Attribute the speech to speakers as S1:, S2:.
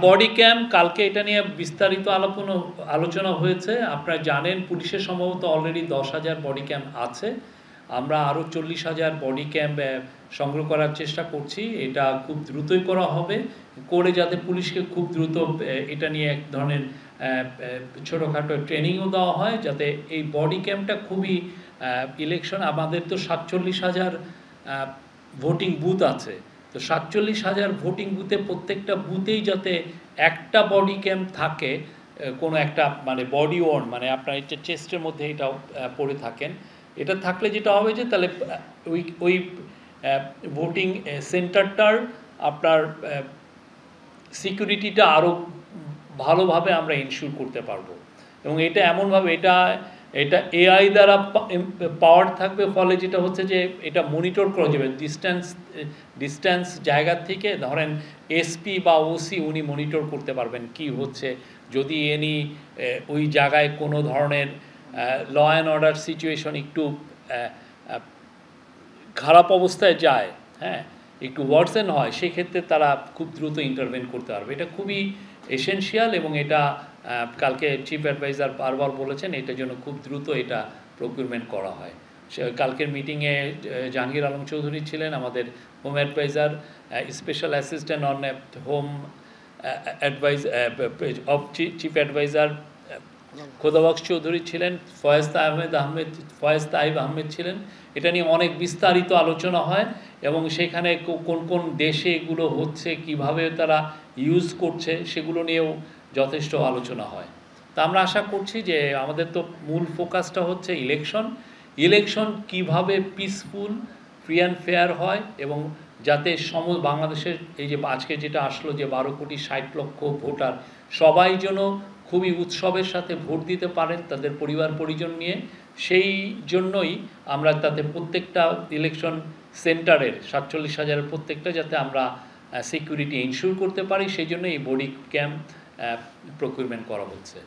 S1: Body ক্যাম কালকে এটা নিয়ে বিস্তারিত আলোচনা হয়েছে। আপনারা জানেন পুলিশের সম্ভবত অলরেডি 10,000 বডি ক্যাম আছে। আমরা আরও 40,000 বডি ক্যাম সংগ্রহ করার চেষ্টা করছি। এটা খুব দ্রুতই করা হবে, করে যাতে পুলিশকে খুব দ্রুত এটা নিয়ে এক ধরনের ছোটোখাটো ট্রেনিংও দেওয়া হয়, যাতে এই বডি ক্যামটা খুবই ইলেকশন, আমাদের তো 47,000 ভোটিং বুথ আছে, তো 47,000 ভোটিং বুথে প্রত্যেকটা বুথেই যাতে একটা বডি ক্যাম থাকে, কোনো একটা মানে বডি ওয়ার্ন, মানে আপনার এটা চেস্টের মধ্যে এটাও পড়ে থাকেন। এটা থাকলে যেটা হবে যে তাহলে ওই ভোটিং সেন্টারটার আপনার সিকিউরিটিটা আরও ভালোভাবে আমরা ইনশিওর করতে পারবো। এবং এটা এমনভাবে এটা এআই দ্বারা পাওয়ার থাকবে, ফলে যেটা হচ্ছে যে এটা মনিটর করা যাবে ডিস্ট্যান্স জায়গা থেকে। ধরেন এসপি বা ওসি উনি মনিটর করতে পারবেন কি হচ্ছে, যদি ওই জায়গায় কোনো ধরনের ল অ্যান্ড অর্ডার সিচুয়েশন একটু খারাপ অবস্থায় যায়, হ্যাঁ, একটু ওয়ার্সেন হয়, সেক্ষেত্রে তারা খুব দ্রুত ইন্টারভেন করতে পারবে। এটা খুবই এসেনশিয়াল এবং এটা কালকে চিফ অ্যাডভাইজার বারবার বলেছেন এটার জন্য খুব দ্রুত এটা প্রকিউরমেন্ট করা হয়। কালকের মিটিংয়ে জাহাঙ্গীর আলম চৌধুরী ছিলেন, আমাদের home adviser, special assistant on home chief adviser Khodabux Chowdhury ছিলেন, ফয়েজ তাইব আহমেদ ছিলেন। এটা নিয়ে অনেক বিস্তারিত আলোচনা হয় এবং সেখানে কোন কোন দেশে এগুলো হচ্ছে, কিভাবে তারা ইউজ করছে, সেগুলো নিয়েও যথেষ্ট আলোচনা হয়। তা আমরা আশা করছি যে আমাদের তো মূল ফোকাসটা হচ্ছে ইলেকশন কিভাবে পিসফুল, ফ্রি অ্যান্ড ফেয়ার হয় এবং যাতে বাংলাদেশের এই যে আজকে যেটা আসলো যে 12,60,00,000 ভোটার সবাই যেন খুবই উৎসবের সাথে ভোট দিতে পারেন তাদের পরিবার পরিজন নিয়ে, সেই জন্যই আমরা তাতে প্রত্যেকটা ইলেকশন সেন্টারের 47,000 প্রত্যেকটা যাতে আমরা সিকিউরিটি ইনশিওর করতে পারি, সেই জন্য এই বডি ক্যাম প্রকিউরমেন্ট করা হচ্ছে।